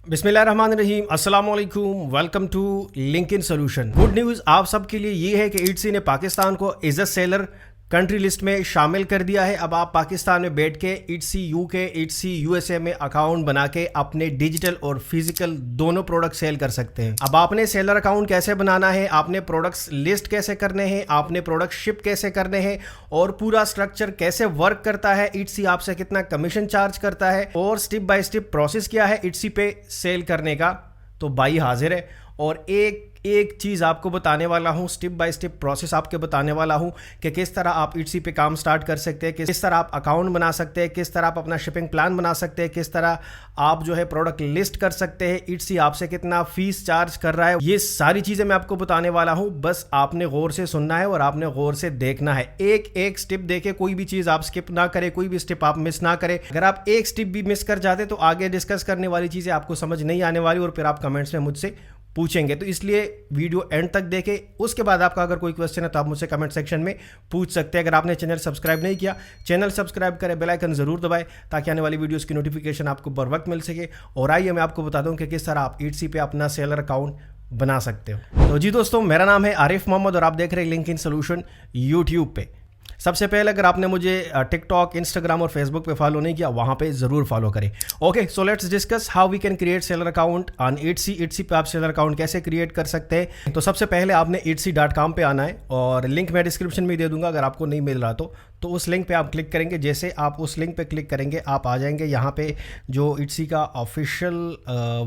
बिस्मिल्लाहिर्रहमानिर्रहीम, अस्सलाम वालेकुम, welcome to LinkedIn solution. Good news आप सबके लिए ये है कि ईटसी ने पाकिस्तान को as a seller country list में शामिल कर दिया है। अब आप पाकिस्तान में बैठ के ईटसी यूके, ईटसी यूएसए में अकाउंट बना के अपने डिजिटल और फिजिकल दोनों प्रोडक्ट सेल कर सकते हैं। अब आपने सेलर अकाउंट कैसे बनाना है, आपने प्रोडक्ट्स लिस्ट कैसे करने हैं, आपने प्रोडक्ट शिप कैसे करने हैं और पूरा स्ट्रक्चर कैसे वर्क करता है, ईटसी आपसे कितना कमीशन चार्ज करता है और स्टेप बाय स्टेप प्रोसेस क्या है ईटसी पे सेल करने का, तो भाई हाजिर है। और एक चीज़ आपको बताने वाला हूँ, स्टेप बाय स्टेप प्रोसेस आपके बताने वाला हूँ कि किस तरह आप ईटसी पे काम स्टार्ट कर सकते हैं, किस तरह आप अकाउंट बना सकते हैं, किस तरह आप अपना शिपिंग प्लान बना सकते हैं, किस तरह आप जो है प्रोडक्ट लिस्ट कर सकते हैं, ईटसी आपसे कितना फीस चार्ज कर रहा है। ये सारी चीज़ें मैं आपको बताने वाला हूँ, बस आपने गौर से सुनना है और आपने गौर से देखना है। एक स्टेप देके कोई भी चीज़ आप स्किप ना करें, कोई भी स्टेप आप मिस ना करें। अगर आप एक स्टेप भी मिस कर जाते तो आगे डिस्कस करने वाली चीज़ें आपको समझ नहीं आने वाली और फिर आप कमेंट्स में मुझसे पूछेंगे। तो इसलिए वीडियो एंड तक देखें, उसके बाद आपका अगर कोई क्वेश्चन है तो आप मुझसे कमेंट सेक्शन में पूछ सकते हैं। अगर आपने चैनल सब्सक्राइब नहीं किया, चैनल सब्सक्राइब करें, बेल आइकन जरूर दबाएं ताकि आने वाली वीडियोस की नोटिफिकेशन आपको बर वक्त मिल सके। और आइए मैं आपको बता दूं कि किस तरह आप ईटसी पे अपना सेलर अकाउंट बना सकते हो। तो जी दोस्तों, मेरा नाम है आरिफ मोहम्मद और आप देख रहे हैं लिंक्डइन सॉल्यूशन यूट्यूब पे। सबसे पहले अगर आपने मुझे टिकटॉक, इंस्टाग्राम और फेसबुक पे फॉलो नहीं किया, वहां पे जरूर फॉलो करें। Okay, so let's discuss how we can create seller account on Etsy. Etsy पे आप सेलर अकाउंट कैसे क्रिएट कर सकते हैं। तो सबसे पहले आपने etsy.com पे आना है और लिंक मैं डिस्क्रिप्शन में दे दूंगा। अगर आपको नहीं मिल रहा तो उस लिंक पे आप क्लिक करेंगे। जैसे आप उस लिंक पे क्लिक करेंगे आप आ जाएंगे यहाँ पे जो ईटसी का ऑफिशियल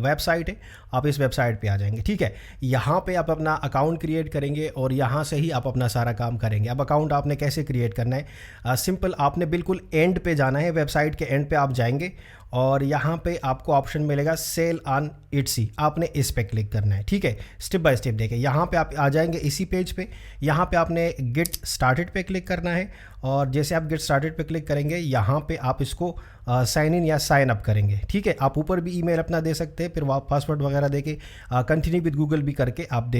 वेबसाइट है, आप इस वेबसाइट पे आ जाएंगे। ठीक है, यहाँ पे आप अपना अकाउंट क्रिएट करेंगे और यहाँ से ही आप अपना सारा काम करेंगे। अब अकाउंट आपने कैसे क्रिएट करना है, सिंपल, आपने बिल्कुल एंड पे जाना है, वेबसाइट के एंड पे आप जाएंगे और यहाँ पे आपको ऑप्शन मिलेगा सेल ऑन ईटसी, आपने इस पे क्लिक करना है। ठीक है, स्टेप बाय स्टेप देखें। यहाँ पे आप आ जाएंगे इसी पेज पे, यहाँ पे आपने गेट स्टार्टेड पे क्लिक करना है और जैसे आप गेट स्टार्टेड पे क्लिक करेंगे यहाँ पे आप इसको साइन इन या साइन अप करेंगे। ठीक है, आप ऊपर भी ईमेल अपना दे सकते हैं, फिर आप पासवर्ड वगैरह देके कंटिन्यू विद गूगल भी करके आप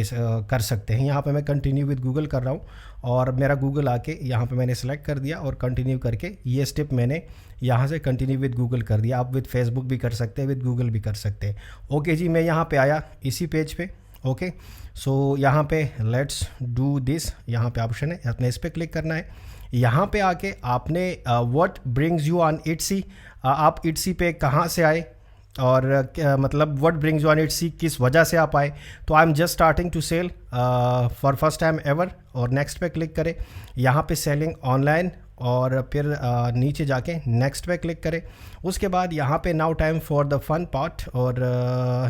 कर सकते हैं। यहाँ पे मैं कंटिन्यू विद गूगल कर रहा हूँ और मेरा गूगल आके यहाँ पे मैंने सेलेक्ट कर दिया और कंटिन्यू करके ये स्टेप मैंने यहाँ से कंटिन्यू विद गूगल कर दिया। आप विद फेसबुक भी कर सकते हैं, विद गूगल भी कर सकते हैं। ओके जी, मैं यहाँ पे आया इसी पेज पे। ओके, सो यहाँ पे लेट्स डू दिस, यहाँ पे ऑप्शन है, आपने इस पर क्लिक करना है। यहाँ पे आके आपने what brings you on Etsy, आप ईटसी पे कहाँ से आए और मतलब what brings you on Etsy, किस वजह से आप आए। तो I am just starting to sell for first time ever और नेक्स्ट पे क्लिक करें। यहाँ पे सेलिंग ऑनलाइन और फिर नीचे जाके नेक्स्ट पे क्लिक करें। उसके बाद यहाँ पे now time for the fun part और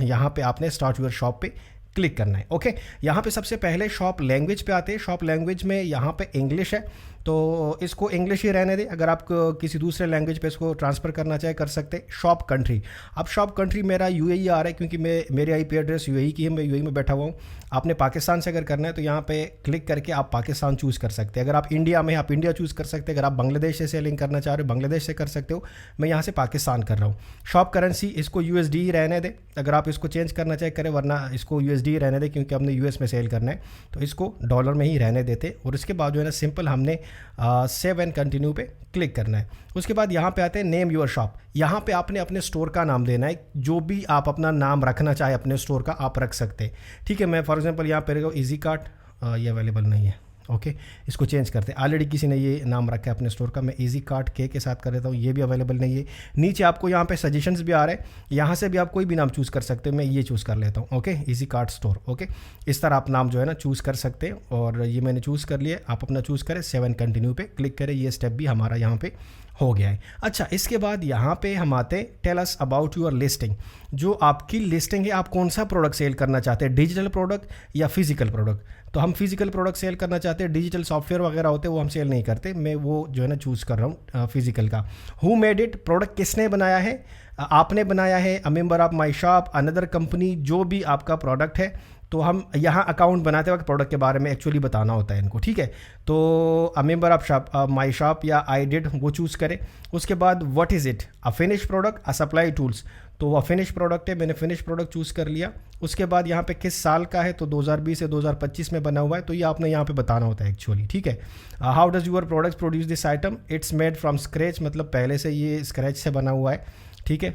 यहाँ पे आपने स्टार्ट योर शॉप पे क्लिक करना है। ओके, यहाँ पे सबसे पहले शॉप लैंग्वेज पे आते हैं। शॉप लैंग्वेज में यहाँ पे इंग्लिश है तो इसको इंग्लिश ही रहने दें। अगर आप किसी दूसरे लैंग्वेज पे इसको ट्रांसफ़र करना चाहे कर सकते हैं। शॉप कंट्री, अब शॉप कंट्री मेरा यूएई आ रहा है क्योंकि मेरी आईपी एड्रेस यूएई की है, मैं यूएई में बैठा हुआ हूँ। आपने पाकिस्तान से अगर करना है तो यहाँ पे क्लिक करके आप पाकिस्तान चूज़ कर सकते हैं। अगर आप इंडिया में आप इंडिया चूज़ कर सकते हैं। अगर आप बांग्लादेश से सेलिंग करना चाह रहे हो बांग्लादेश से कर सकते हो। मैं यहाँ से पाकिस्तान कर रहा हूँ। शॉप करेंसी इसको यूएसडी ही रहने दें। अगर आप इसको चेंज करना चाहे करें, वरना इसको यूएसडी ही रहने दें क्योंकि हमने यूएस में सेल करना है तो इसको डॉलर में ही रहने देते। और उसके बाद जो है ना सिंपल हमने सेव एंड कंटिन्यू पे क्लिक करना है। उसके बाद यहाँ पे आते हैं नेम योर शॉप। यहाँ पे आपने अपने स्टोर का नाम देना है, जो भी आप अपना नाम रखना चाहे अपने स्टोर का आप रख सकते हैं। ठीक है, मैं फॉर एग्जांपल यहाँ पे ईजी कार्ट, ये अवेलेबल नहीं है। ओके, इसको चेंज करते हैं। ऑलरेडी किसी ने ये नाम रखा है अपने स्टोर का, मैं इजी कार्ट के साथ कर देता हूँ, ये भी अवेलेबल नहीं है। नीचे आपको यहाँ पे सजेशंस भी आ रहे हैं, यहाँ से भी आप कोई भी नाम चूज़ कर सकते हैं। मैं ये चूज़ कर लेता हूँ। Okay, easy cart store. Okay, इस तरह आप नाम जो है ना चूज़ कर सकते हैं और ये मैंने चूज़ कर लिया। आप अपना चूज़ करें, 7 कंटिन्यू पे क्लिक करें। ये स्टेप भी हमारा यहाँ पे हो गया है। अच्छा, इसके बाद यहाँ पे हम आते tell us about your listing. जो आपकी लिस्टिंग है, आप कौन सा प्रोडक्ट सेल करना चाहते हैं, डिजिटल प्रोडक्ट या फिजिकल प्रोडक्ट। तो हम फिजिकल प्रोडक्ट सेल करना चाहते हैं। डिजिटल सॉफ्टवेयर वगैरह होते हैं वो हम सेल नहीं करते। मैं वो जो है ना चूज़ कर रहा हूँ फिजिकल का। हु मेड इट, प्रोडक्ट किसने बनाया है, आपने बनाया है, a member of my shop, another company, जो भी आपका प्रोडक्ट है। तो हम यहाँ अकाउंट बनाते वक्त प्रोडक्ट के बारे में एक्चुअली बताना होता है इनको। ठीक है, तो a member of shop, my shop या आई डिड, वो चूज़ करें। उसके बाद what is it, a finish product, a supply tools, तो वह फिनिश प्रोडक्ट है, मैंने फिनिश प्रोडक्ट चूज़ कर लिया। उसके बाद यहाँ पे किस साल का है, तो 2020 से 2025 में बना हुआ है, तो ये आपने यहाँ पे बताना होता है एक्चुअली। ठीक है, how does your products produce this item, it's made from scratch, मतलब पहले से ये स्क्रैच से बना हुआ है। ठीक है,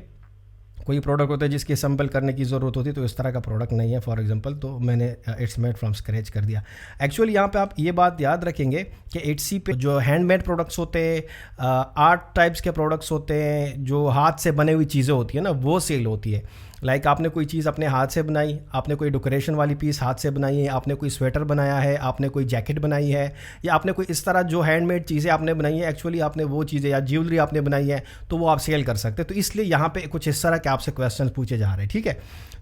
कोई प्रोडक्ट होता है जिसकी सैम्पल करने की ज़रूरत होती है, तो इस तरह का प्रोडक्ट नहीं है फॉर एग्जांपल, तो मैंने इट्स मेड फ्रॉम स्क्रैच कर दिया। एक्चुअली यहाँ पे आप ये बात याद रखेंगे कि एटसी पे जो हैंडमेड प्रोडक्ट्स होते हैं, आर्ट टाइप्स के प्रोडक्ट्स होते हैं, जो हाथ से बने हुई चीज़ें होती है ना, वो सेल होती है। लाइक आपने कोई चीज़ अपने हाथ से बनाई, आपने कोई डेकोरेशन वाली पीस हाथ से बनाई है, आपने कोई स्वेटर बनाया है, आपने कोई जैकेट बनाई है, या आपने कोई इस तरह जो हैंडमेड चीज़ें आपने बनाई है, एक्चुअली आपने वो चीज़ें या ज्वेलरी आपने बनाई है, तो वो आप सेल कर सकते हैं। तो इसलिए यहाँ पे कुछ इस तरह के आपसे क्वेश्चन पूछे जा रहे हैं, ठीक है।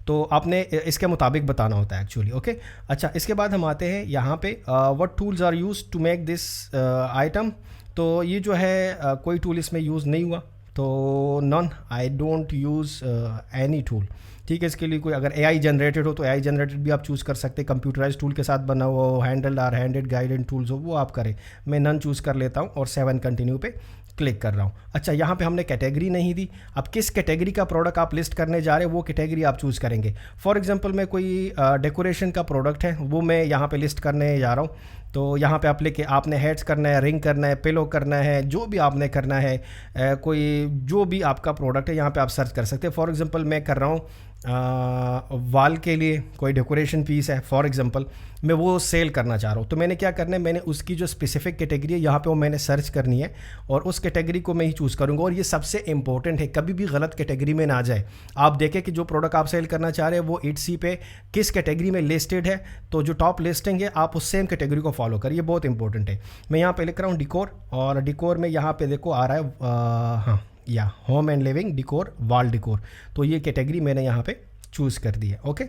तो आपने इसके मुताबिक बताना होता है एक्चुअली, ओके। अच्छा, इसके बाद हम आते हैं यहाँ पे what tools are use to make this item. तो ये जो है कोई टूल इसमें यूज़ नहीं हुआ, तो non, I don't use any tool, ठीक है। इसके लिए कोई अगर AI जनरेटेड हो तो AI जनरेटेड भी आप चूज़ कर सकते हैं, कंप्यूटराइज टूल के साथ बना हुआ हो, handled or handed guided tools हो, वो आप करें। मैं नन चूज़ कर लेता हूँ और 7 कंटिन्यू पे क्लिक कर रहा हूँ। अच्छा, यहाँ पे हमने कैटेगरी नहीं दी। अब किस कैटेगरी का प्रोडक्ट आप लिस्ट करने जा रहे हैं वो कैटेगरी आप चूज़ करेंगे। फॉर एग्जांपल मैं कोई डेकोरेशन का प्रोडक्ट है वो मैं यहाँ पे लिस्ट करने जा रहा हूँ, तो यहाँ पे आप लेके आपने हेड्स करना है, रिंग करना है, पिलो करना है, जो भी आपने करना है, कोई जो भी आपका प्रोडक्ट है यहाँ पे आप सर्च कर सकते हैं। फॉर एग्जांपल मैं कर रहा हूँ वाल के लिए कोई डेकोरेशन पीस है, फॉर एग्जांपल मैं वो सेल करना चाह रहा हूँ, तो मैंने क्या करना है, मैंने उसकी जो स्पेसिफिक कैटेगरी है यहाँ पे वो मैंने सर्च करनी है और उस कैटेगरी को मैं ही चूज़ करूँगा। और ये सबसे इंपॉर्टेंट है, कभी भी गलत कैटेगरी में ना जाए। आप देखें कि जो प्रोडक्ट आप सेल करना चाह रहे हैं वो इट्सी पे किस कैटेगरी में लिस्टेड है, तो जो टॉप लिस्टिंग है आप उस सेम कैटेगरी को फॉलो करिए, बहुत इंपॉर्टेंट है। मैं यहाँ पे लिख रहा हूँ डिकोर, और डिकोर में यहाँ पे देखो आ रहा है हाँ या होम एंड लिविंग डिकोर, वॉल डिकोर, तो ये कैटेगरी मैंने यहाँ पे चूज़ कर दी है, okay.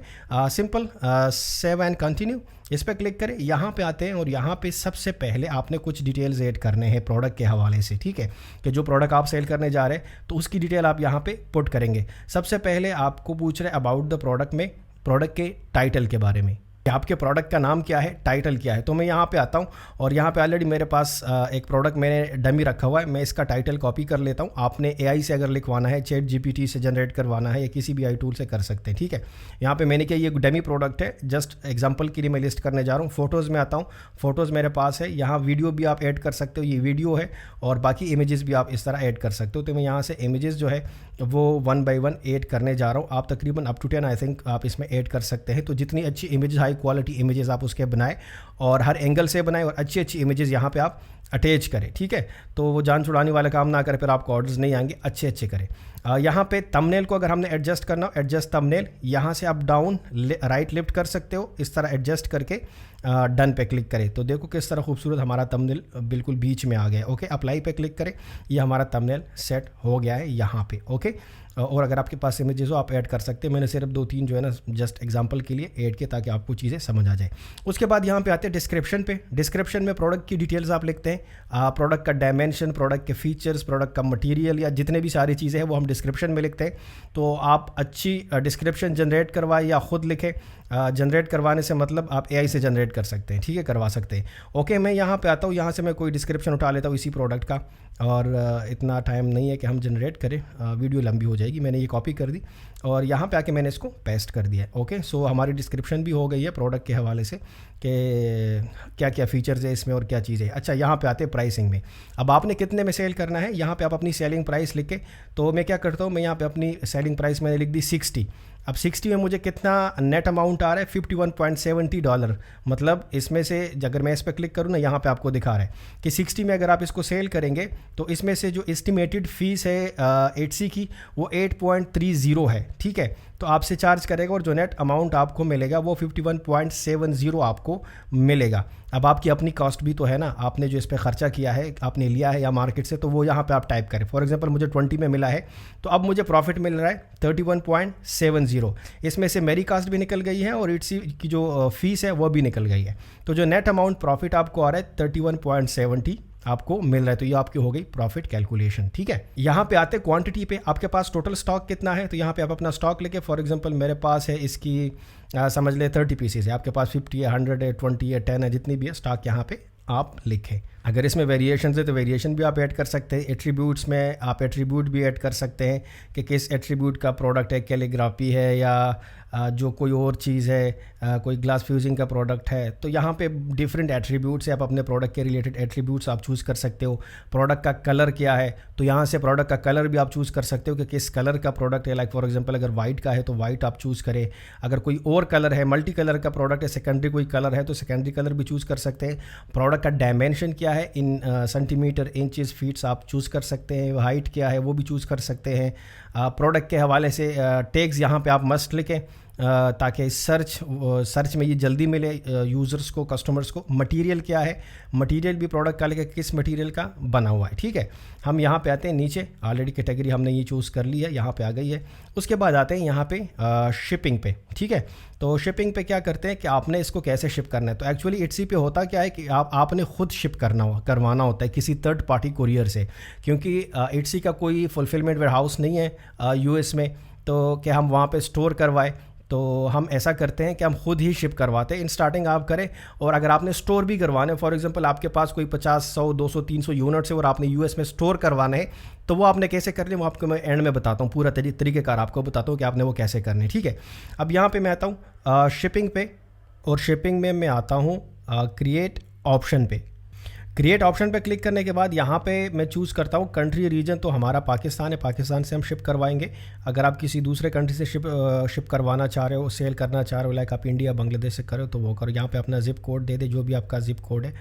Simple, save and continue, इस पर क्लिक करें। यहाँ पे आते हैं और यहाँ पे सबसे पहले आपने कुछ डिटेल्स ऐड करने हैं प्रोडक्ट के हवाले से, ठीक है, कि जो प्रोडक्ट आप सेल करने जा रहे हैं तो उसकी डिटेल आप यहाँ पे पुट करेंगे। सबसे पहले आपको पूछ रहे अबाउट द प्रोडक्ट में प्रोडक्ट के टाइटल के बारे में, आपके प्रोडक्ट का नाम क्या है, टाइटल क्या है। तो मैं यहाँ पे आता हूँ और यहाँ पे ऑलरेडी मेरे पास एक प्रोडक्ट मैंने डमी रखा हुआ है, मैं इसका टाइटल कॉपी कर लेता हूँ। आपने AI से अगर लिखवाना है, चैट GPT से जनरेट करवाना है, या किसी भी AI टूल से कर सकते हैं, ठीक है। यहाँ पे मैंने क्या, ये डमी प्रोडक्ट है, जस्ट एग्जांपल के लिए मैं लिस्ट करने जा रहा हूँ। फोटोज़ में आता हूँ, फोटोज़ मेरे पास है, यहाँ वीडियो भी आप ऐड कर सकते हो, ये वीडियो है, और बाकी इमेजेस भी आप इस तरह ऐड कर सकते हो। तो मैं यहाँ से इमेजेस जो है वो 1 by 1 ऐड करने जा रहा हूँ। आप तकरीबन अप टू 10 आई थिंक आप इसमें ऐड कर सकते हैं। तो जितनी अच्छी इमेजेस, हाई क्वालिटी इमेजेस आप उसके बनाएं और हर एंगल से बनाएं और अच्छी अच्छी इमेजेस यहाँ पे आप अटैच करें, ठीक है। तो वो जान छुड़ाने वाला काम ना करें, फिर आपको ऑर्डर्स नहीं आएंगे, अच्छे अच्छे करें। यहाँ पे थंबनेल को अगर हमने एडजस्ट करना हो, एडजस्ट थंबनेल, यहाँ से आप डाउन राइट लेफ्ट कर सकते हो, इस तरह एडजस्ट करके डन पे क्लिक करें। तो देखो किस तरह खूबसूरत हमारा थंबनेल बिल्कुल बीच में आ गया, ओके। अप्लाई पे क्लिक करें, ये हमारा थंबनेल सेट हो गया है यहाँ पे, ओके। और अगर आपके पास इमेजेस हो आप ऐड कर सकते हैं। मैंने सिर्फ 2-3 जो है ना जस्ट एग्जांपल के लिए ऐड किया ताकि आपको चीज़ें समझ आ जाए। उसके बाद यहाँ पे आते हैं डिस्क्रिप्शन पे। डिस्क्रिप्शन में प्रोडक्ट की डिटेल्स आप लिखते हैं, प्रोडक्ट का डायमेंशन, प्रोडक्ट के फीचर्स, प्रोडक्ट का मटेरियल, या जितने भी सारी चीज़ें हैं वो हम डिस्क्रिप्शन में लिखते हैं। तो आप अच्छी डिस्क्रिप्शन जनरेट करवाएं या ख़ुद लिखें। जनरेट करवाने से मतलब आप AI से जनरेट कर सकते हैं, ठीक है, करवा सकते हैं, ओके। मैं यहाँ पे आता हूँ, यहाँ से मैं कोई डिस्क्रिप्शन उठा लेता हूँ इसी प्रोडक्ट का, और इतना टाइम नहीं है कि हम जनरेट करें, वीडियो लंबी हो जाएगी। मैंने ये कॉपी कर दी और यहाँ पे आके मैंने इसको पेस्ट कर दिया, ओके। सो हमारी डिस्क्रिप्शन भी हो गई है प्रोडक्ट के हवाले से कि क्या क्या फ़ीचर्स है इसमें और क्या चीज़ें। अच्छा, यहाँ पे आते हैं प्राइसिंग में। अब आपने कितने में सेल करना है, यहाँ पे आप अपनी सेलिंग प्राइस लिख के, तो मैं क्या करता हूँ, मैं यहाँ पे अपनी सेलिंग प्राइस मैंने लिख दी 60। अब 60 में मुझे कितना नेट अमाउंट आ रहा है, $51.70। मतलब इसमें से अगर मैं इस पर क्लिक करूँ ना, यहाँ पे आपको दिखा रहा है कि 60 में अगर आप इसको सेल करेंगे तो इसमें से जो एस्टिमेटेड फ़ीस है एटसी की वो 8.30 है, ठीक है। तो आपसे चार्ज करेगा और जो नेट अमाउंट आपको मिलेगा वो 51.70 आपको मिलेगा। अब आपकी अपनी कॉस्ट भी तो है ना, आपने जो इस पर ख़र्चा किया है, आपने लिया है या मार्केट से, तो वो यहाँ पे आप टाइप करें। फॉर एग्जांपल मुझे 20 में मिला है, तो अब मुझे प्रॉफिट मिल रहा है 31.70। इसमें से मेरी कास्ट भी निकल गई है और इट्सी की जो फ़ीस है वो भी निकल गई है। तो जो नेट अमाउंट प्रॉफिट आपको आ रहा है 31.70 आपको मिल रहा है। तो ये आपकी हो गई प्रॉफिट कैलकुलेशन, ठीक है। यहाँ पे आते क्वांटिटी पे, आपके पास टोटल स्टॉक कितना है, तो यहाँ पे आप अपना स्टॉक लेके, फॉर एग्जांपल मेरे पास है इसकी समझ ले 30 पीसेस है, आपके पास 50 है, 100 है, 20 है, 10 है, जितनी भी है स्टॉक यहाँ पे आप लिखें। अगर इसमें वेरिएशन है तो वेरिएशन भी आप ऐड कर सकते हैं। एट्रीब्यूट्स में आप एट्रीब्यूट भी ऐड कर सकते हैं कि किस एट्रीब्यूट का प्रोडक्ट है, कैलीग्राफी है या जो कोई और चीज़ है, कोई ग्लास फ्यूजिंग का प्रोडक्ट है। तो यहाँ पे डिफरेंट एट्रीब्यूट्स है, आप अपने प्रोडक्ट के रिलेटेड एट्रीब्यूट्स आप चूज़ कर सकते हो। प्रोडक्ट का कलर क्या है, तो यहाँ से प्रोडक्ट का कलर भी आप चूज़ कर सकते हो कि किस कलर का प्रोडक्ट है। लाइक फॉर एग्जांपल अगर वाइट का है तो वाइट आप चूज़ करें। अगर कोई और कलर है, मल्टी कलर का प्रोडक्ट है, सेकेंडरी कोई कलर है तो सेकेंडरी कलर भी चूज़ कर सकते हैं। प्रोडक्ट का डायमेंशन क्या है, इन सेंटीमीटर, इंचेस, फीट्स आप चूज़ कर सकते हैं। हाइट क्या है वो भी चूज़ कर सकते हैं। प्रोडक्ट के हवाले से टैग्स यहाँ पे आप मस्ट लिखें ताकि सर्च में ये जल्दी मिले यूज़र्स को, कस्टमर्स को। मटेरियल क्या है, मटेरियल भी प्रोडक्ट का लिखा किस मटेरियल का बना हुआ है। ठीक है, हम यहाँ पे आते हैं नीचे, ऑलरेडी कैटेगरी हमने ये चूज़ कर ली है, यहाँ पे आ गई है। उसके बाद आते हैं यहाँ पे शिपिंग पे। ठीक है, तो शिपिंग पे क्या करते हैं कि आपने इसको कैसे शिप करना है। तो एक्चुअली इट्सी पे होता क्या है कि आपने खुद शिप करवाना होता है किसी थर्ड पार्टी कुरियर से, क्योंकि इट्सी का कोई फुलफिलमेंट वेयर हाउस नहीं है यूएस में, तो कि हम वहाँ पे स्टोर करवाएं। तो हम ऐसा करते हैं कि हम खुद ही शिप करवाते हैं। इन स्टार्टिंग आप करें, और अगर आपने स्टोर भी करवाना है, फॉर एग्जांपल आपके पास कोई 50, 100, 200, 300 यूनिट्स है और आपने यूएस में स्टोर करवाना है, तो वो आपने कैसे करने, वो आपको मैं एंड में बताता हूँ, पूरा तरीक़ेकार आपको बताता हूँ कि आपने वो कैसे करने। ठीक है, अब यहाँ पर मैं आता हूँ शिपिंग पे, और शिपिंग में मैं आता हूँ क्रिएट ऑप्शन पे। क्रिएट ऑप्शन पे क्लिक करने के बाद यहाँ पे मैं चूज़ करता हूँ कंट्री रीजन, तो हमारा पाकिस्तान है, पाकिस्तान से हम शिप करवाएंगे। अगर आप किसी दूसरे कंट्री से शिप करवाना चाह रहे हो, सेल करना चाह रहे हो, लाइक आप इंडिया, बांग्लादेश से करो तो वो करो। यहाँ पे अपना ज़िप कोड दे दे, जो भी आपका ज़िप कोड है।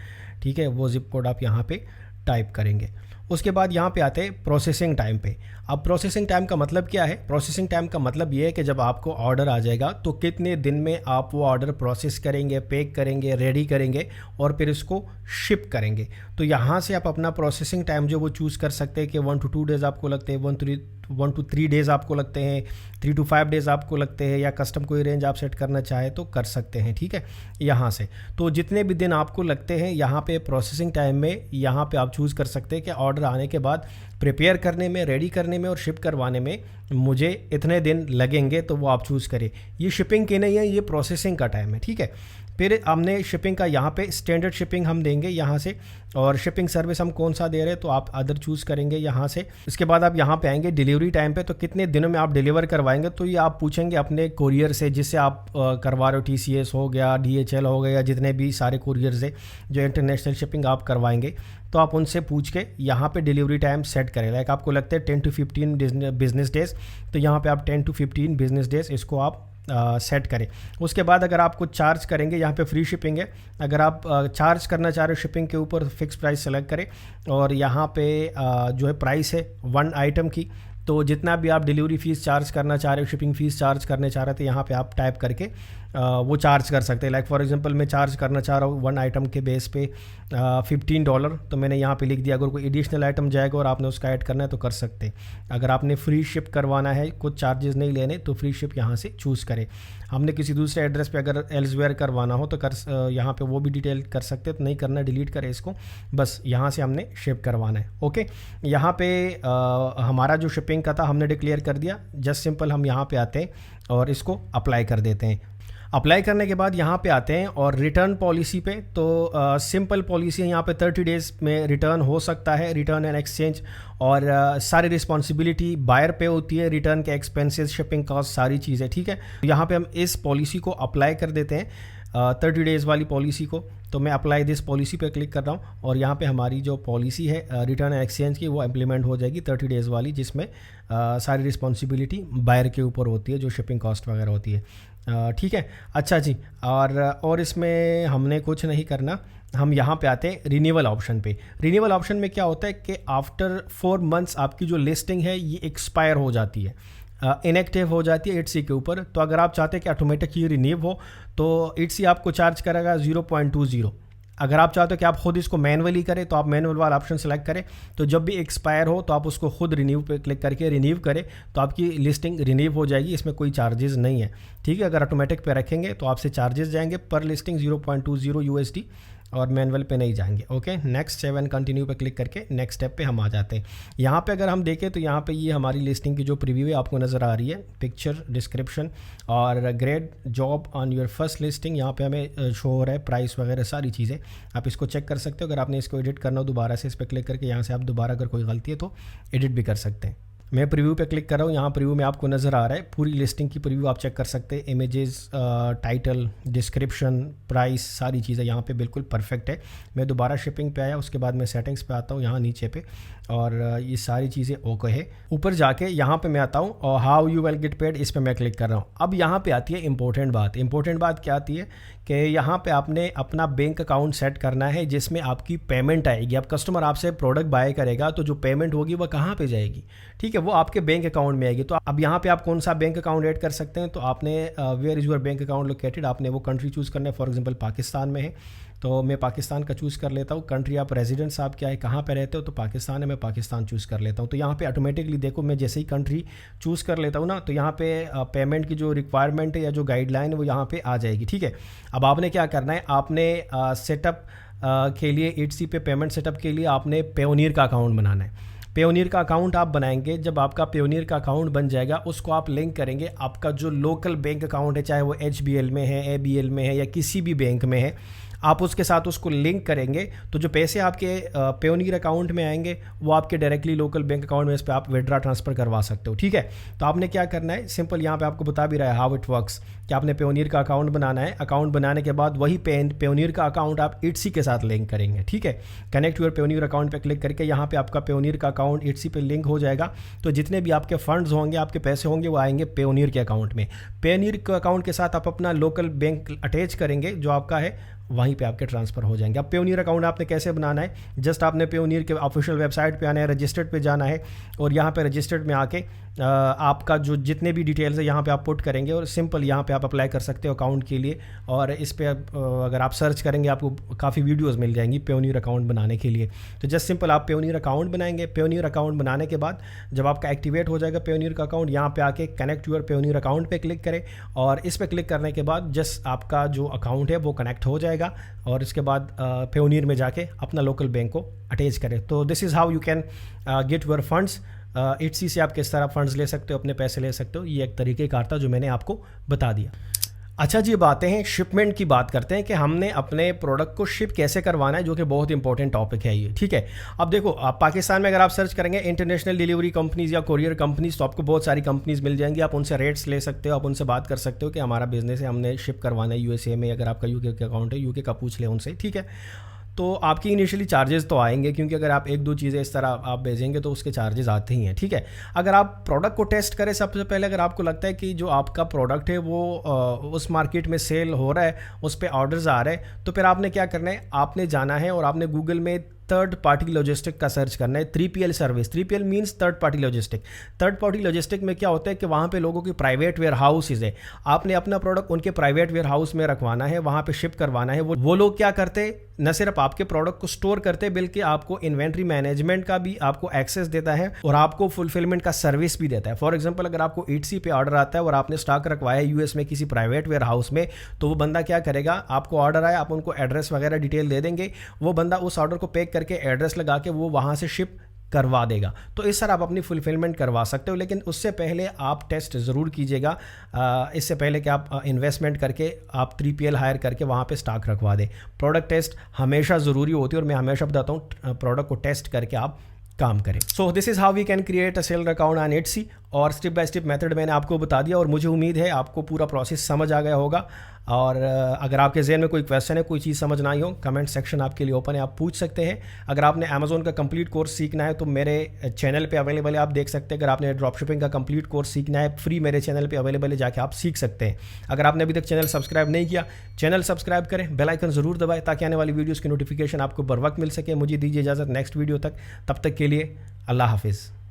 ठीक है, वो ज़िप कोड आप यहाँ पे टाइप करेंगे। उसके बाद यहाँ पे आते हैं प्रोसेसिंग टाइम पे। अब प्रोसेसिंग टाइम का मतलब क्या है, प्रोसेसिंग टाइम का मतलब ये है कि जब आपको ऑर्डर आ जाएगा तो कितने दिन में आप वो ऑर्डर प्रोसेस करेंगे, पैक करेंगे, रेडी करेंगे और फिर इसको शिप करेंगे। तो यहाँ से आप अपना प्रोसेसिंग टाइम जो वो चूज़ कर सकते हैं कि 1 to 2 डेज़ आपको लगते हैं, 1 to 3 डेज़ आपको लगते हैं, 3 to 5 डेज़ आपको लगते हैं, या कस्टम कोई रेंज आप सेट करना चाहे तो कर सकते हैं। ठीक है, यहाँ से तो जितने भी दिन आपको लगते हैं यहाँ पे प्रोसेसिंग टाइम में, यहाँ पे आप चूज़ कर सकते हैं कि ऑर्डर आने के बाद प्रिपेयर करने में, रेडी करने में और शिप करवाने में मुझे इतने दिन लगेंगे, तो वो आप चूज़ करें। ये शिपिंग की नहीं है, ये प्रोसेसिंग का टाइम है। ठीक है, फिर हमने शिपिंग का यहाँ पे स्टैंडर्ड शिपिंग हम देंगे यहाँ से, और शिपिंग सर्विस हम कौन सा दे रहे हैं तो आप अदर चूज़ करेंगे यहाँ से। इसके बाद आप यहाँ पे आएंगे डिलीवरी टाइम पे, तो कितने दिनों में आप डिलीवर करवाएंगे, तो ये आप पूछेंगे अपने कोरियर से जिससे आप करवा रहे हो। TCS हो गया, DHL हो गया, जितने भी सारे कोरियर्स है जो इंटरनेशनल शिपिंग आप करवाएंगे, तो आप उनसे पूछ के यहाँ पे डिलीवरी टाइम सेट करें। लाइक आपको लगता है 10 to 15 बिजनेस डेज़, तो यहाँ पे आप 10 to 15 बिजनेस डेज़ इसको आप सेट करें। उसके बाद अगर आप कुछ चार्ज करेंगे, यहाँ पे फ्री शिपिंग है, अगर आप चार्ज करना चाह रहे हो शिपिंग के ऊपर, फिक्स प्राइस सेलेक्ट करें, और यहाँ पे जो है प्राइस है 1 आइटम की, तो जितना भी आप डिलीवरी फ़ीस चार्ज करना चाह रहे हो, शिपिंग फ़ीस चार्ज करने चाह रहे थे, यहाँ पे आप टाइप करके वो चार्ज कर सकते हैं। लाइक फॉर एग्जांपल मैं चार्ज करना चाह रहा हूँ 1 आइटम के बेस पे $15, तो मैंने यहाँ पे लिख दिया। अगर कोई एडिशनल आइटम जाएगा और आपने उसका ऐड करना है तो कर सकते हैं। अगर आपने फ्री शिप करवाना है, कुछ चार्जेस नहीं लेने, तो फ्री शिप यहाँ से चूज़ करें। हमने किसी दूसरे एड्रेस पे अगर एल्सवेयर करवाना हो तो यहाँ पे वो भी डिटेल कर सकते हैं, तो नहीं करना, डिलीट करें इसको, बस यहाँ से हमने शिप करवाना है। ओके, यहाँ पे हमारा जो शिपिंग का था हमने डिक्लेयर कर दिया। जस्ट सिंपल हम यहाँ पे आते हैं और इसको अप्लाई कर देते हैं। अप्लाई करने के बाद यहाँ पे आते हैं और रिटर्न पॉलिसी पे, तो सिंपल पॉलिसी है, यहाँ पे 30 डेज़ में रिटर्न हो सकता है, रिटर्न एंड एक्सचेंज, और सारी रिस्पॉन्सिबिलिटी बायर पे होती है, रिटर्न के एक्सपेंसेस, शिपिंग कॉस्ट, सारी चीज़ें। ठीक है, यहाँ पे हम इस पॉलिसी को अप्लाई कर देते हैं, 30 डेज़ वाली पॉलिसी को। तो मैं अप्लाई दिस पॉलिसी पे क्लिक कर रहा हूँ, और यहाँ पे हमारी जो पॉलिसी है रिटर्न एंड एक्सचेंज की, वो इम्प्लीमेंट हो जाएगी 30 डेज़ वाली, जिसमें सारी रिस्पॉन्सिबिलिटी बायर के ऊपर होती है, जो शिपिंग कॉस्ट वगैरह होती है। ठीक है, अच्छा जी, और इसमें हमने कुछ नहीं करना। हम यहाँ पे आते हैं रिन्यूअल ऑप्शन पे। रिन्यूअल ऑप्शन में क्या होता है कि आफ्टर 4 मंथ्स आपकी जो लिस्टिंग है ये एक्सपायर हो जाती है, इनएक्टिव हो जाती है इट्सी के ऊपर। तो अगर आप चाहते हैं कि ऑटोमेटिक ये रिन्यू हो, तो इट्सी आपको चार्ज करेगा 0.20। अगर आप चाहते हो कि आप खुद इसको मैनुअली करें, तो आप मैनुअल वाला ऑप्शन सेलेक्ट करें, तो जब भी एक्सपायर हो तो आप उसको खुद रिन्यू पे क्लिक करके रिन्यू करें, तो आपकी लिस्टिंग रिन्यू हो जाएगी, इसमें कोई चार्जेस नहीं है। ठीक है, अगर ऑटोमेटिक पे रखेंगे तो आपसे चार्जेस जाएंगे पर लिस्टिंग 0.20 USD, और मैनुअल पे नहीं जाएंगे। ओके, नेक्स्ट 7 कंटिन्यू पे क्लिक करके नेक्स्ट स्टेप पे हम आ जाते हैं। यहाँ पे अगर हम देखें तो यहाँ पे ये हमारी लिस्टिंग की जो प्रीव्यू है आपको नज़र आ रही है, पिक्चर, डिस्क्रिप्शन और great job on your first listing. यहाँ पे हमें शो हो रहा है प्राइस वगैरह सारी चीज़ें, आप इसको चेक कर सकते हो। अगर आपने इसको एडिट करना हो दोबारा से इस पर क्लिक करके यहाँ से आप दोबारा अगर कोई गलती है तो एडिट भी कर सकते हैं। मैं प्रीव्यू पे क्लिक कर रहा हूँ, यहाँ प्रीव्यू में आपको नज़र आ रहा है पूरी लिस्टिंग की प्रीव्यू आप चेक कर सकते हैं। इमेजेस, टाइटल, डिस्क्रिप्शन, प्राइस, सारी चीज़ें यहाँ पे बिल्कुल परफेक्ट है। मैं दोबारा शिपिंग पे आया, उसके बाद मैं सेटिंग्स पे आता हूँ यहाँ नीचे पे, और ये सारी चीज़ें ओके है। ऊपर जाके यहाँ पे मैं आता हूँ और how you will get paid, इस पर मैं क्लिक कर रहा हूँ। अब यहाँ पे आती है इंपॉर्टेंट बात। इंपॉर्टेंट बात क्या आती है कि यहाँ पे आपने अपना बैंक अकाउंट सेट करना है जिसमें आपकी पेमेंट आएगी। अब कस्टमर आपसे प्रोडक्ट बाय करेगा तो जो पेमेंट होगी वह कहाँ पे जाएगी, ठीक है, वो आपके बैंक अकाउंट में आएगी। तो अब यहाँ पे आप कौन सा बैंक अकाउंट ऐड कर सकते हैं, तो आपने where is your bank account located, आपने वो कंट्री चूज़ करना है। फॉर एग्जांपल पाकिस्तान में है तो मैं पाकिस्तान का चूज़ कर लेता हूँ। कंट्री आप रेजिडेंस आप क्या है, कहाँ पे रहते हो, तो पाकिस्तान है, मैं पाकिस्तान चूज़ कर लेता हूँ। तो यहाँ पे ऑटोमेटिकली देखो मैं जैसे ही कंट्री चूज़ कर लेता हूँ ना, तो यहाँ पे पेमेंट की जो रिक्वायरमेंट है या जो गाइडलाइन है वो यहाँ पे आ जाएगी, ठीक है। अब आपने क्या करना है, आपने सेटअप के लिए ईटसी पे पेमेंट सेटअप के लिए आपने पेयोनियर का अकाउंट बनाना है। पेयोनियर का अकाउंट आप बनाएंगे, जब आपका पेयोनियर का अकाउंट बन जाएगा उसको आप लिंक करेंगे आपका जो लोकल बैंक अकाउंट है, चाहे वो HBL में है, ABL में है या किसी भी बैंक में है, आप उसके साथ उसको लिंक करेंगे तो जो पैसे आपके पेयोनियर अकाउंट में आएंगे वो आपके डायरेक्टली लोकल बैंक अकाउंट में इस पर आप विड्रा ट्रांसफ़र करवा सकते हो, ठीक है। तो आपने क्या करना है, सिंपल यहाँ पे आपको बता भी रहा है हाउ इट वर्क्स कि आपने पेयोनियर का अकाउंट बनाना है। अकाउंट बनाने के बाद वही पेयोनियर का अकाउंट आप ईटसी के साथ लिंक करेंगे, ठीक है। कनेक्ट योर पेयोनियर अकाउंट पे क्लिक करके यहाँ पे आपका पेयोनियर का अकाउंट ईटसी पे लिंक हो जाएगा। तो जितने भी आपके फंड्स होंगे, आपके पैसे होंगे, वो आएंगे पेयोनियर के अकाउंट में। पेयोनियर के अकाउंट के साथ आप अपना लोकल बैंक अटैच करेंगे जो आपका है, वहीं पे आपके ट्रांसफ़र हो जाएंगे। अब पेयोनियर अकाउंट आपने कैसे बनाना है, जस्ट आपने पेयोनियर के ऑफिशियल वेबसाइट पे आना है, रजिस्टर्ड पे जाना है और यहाँ पे रजिस्टर्ड में आके आपका जो जितने भी डिटेल्स है यहाँ पे आप पुट करेंगे और सिंपल यहाँ पे आप अप्लाई कर सकते हो अकाउंट के लिए। और इस पे अगर आप सर्च करेंगे आपको काफ़ी वीडियोस मिल जाएंगी पेयोनियर अकाउंट बनाने के लिए। तो जस्ट सिंपल आप पेयोनियर अकाउंट बनाएंगे। पेयोनियर अकाउंट बनाने के बाद जब आपका एक्टिवेट हो जाएगा पेयोनियर का अकाउंट, यहाँ पे आके कनेक्ट योर पेयोनियर अकाउंट पे क्लिक करें और इस पर क्लिक करने के बाद जस्ट आपका जो अकाउंट है वो कनेक्ट हो जाएगा और इसके बाद पेयोनियर में जाके अपना लोकल बैंक को अटैच करें। तो this is how you can get your funds. Etsy से आप किस तरह फंड्स ले सकते हो, अपने पैसे ले सकते हो, ये एक तरीक़ेकार था जो मैंने आपको बता दिया। अच्छा जी, बातें हैं शिपमेंट की, बात करते हैं कि हमने अपने प्रोडक्ट को शिप कैसे करवाना है, जो कि बहुत इंपॉर्टेंट टॉपिक है ये, ठीक है। अब देखो, आप पाकिस्तान में अगर आप सर्च करेंगे इंटरनेशनल डिलीवरी कंपनीज़ या कोरियर कंपनीज़, तो आपको बहुत सारी कंपनीज़ मिल जाएंगी। आप उनसे रेट्स ले सकते हो, आप उनसे बात कर सकते हो कि हमारा बिजनेस है, हमने शिप करवाना है USA में। अगर आपका UK का अकाउंट है, UK का पूछ ले उनसे, ठीक है। तो आपकी इनिशियली चार्जेस तो आएंगे, क्योंकि अगर आप एक दो चीज़ें इस तरह आप भेजेंगे तो उसके चार्जेस आते ही हैं, ठीक है। अगर आप प्रोडक्ट को टेस्ट करें सबसे पहले, अगर आपको लगता है कि जो आपका प्रोडक्ट है वो उस मार्केट में सेल हो रहा है, उस पर ऑर्डर्स आ रहे हैं, तो फिर आपने क्या करना है, आपने जाना है और आपने गूगल में थर्ड पार्टी लॉजिस्टिक का सर्च करना है। 3PL service, 3PL means third party logistic. Third party logistic में क्या होता है कि वहाँ पे लोगों की प्राइवेट वेयर हाउसेज है, आपने अपना प्रोडक्ट उनके प्राइवेट वेयर हाउस में रखवाना है, वहाँ पे शिप करवाना है। वो लोग क्या करते, न सिर्फ आपके प्रोडक्ट को स्टोर करते बल्कि आपको इन्वेंट्री मैनेजमेंट का भी आपको एक्सेस देता है और आपको फुलफिलमेंट का सर्विस भी देता है। फॉर एग्जांपल, अगर आपको ईटसी पे ऑर्डर आता है और आपने स्टॉक रखवाया है US में किसी प्राइवेट वेयर हाउस में, तो वो बंदा क्या करेगा, आपको ऑर्डर आया, आप उनको एड्रेस वगैरह डिटेल दे देंगे, वो बंदा उस ऑर्डर को पैक करके एड्रेस लगा के वो वहाँ से शिप करवा देगा। तो इस तरह आप अपनी फुलफिलमेंट करवा सकते हो, लेकिन उससे पहले आप टेस्ट ज़रूर कीजिएगा। इससे पहले कि आप इन्वेस्टमेंट करके आप 3PL हायर करके वहाँ पे स्टॉक रखवा दें। प्रोडक्ट टेस्ट हमेशा ज़रूरी होती है और मैं हमेशा बताता हूँ प्रोडक्ट को टेस्ट करके आप काम करें। So this is how we can create a seller account on Etsy, और स्टेप बाय स्टेप मेथड मैंने आपको बता दिया और मुझे उम्मीद है आपको पूरा प्रोसेस समझ आ गया होगा। और अगर आपके जहन में कोई क्वेश्चन है, कोई चीज़ समझ ना आई हो, कमेंट सेक्शन आपके लिए ओपन है, आप पूछ सकते हैं। अगर आपने अमेज़ॉन का कंप्लीट कोर्स सीखना है तो मेरे चैनल पे अवेलेबल है, आप देख सकते हैं। अगर आपने ड्रॉप शिपिंग का कंप्लीट कोर्स सीखना है, फ्री मेरे चैनल पे अवेलेबल है, जाके आप सीख सकते हैं। अगर आपने अभी तक चैनल सब्सक्राइब नहीं किया, चैनल सब्सक्राइब करें, बेल आइकन ज़रूर दबाएं ताकि आने वाली वीडियोज़ की नोटिफिकेशन आपको बर वक्त मिल सके। मुझे दीजिए इजाज़त नेक्स्ट वीडियो तक, तब तक के लिए अल्लाह हाफिज़।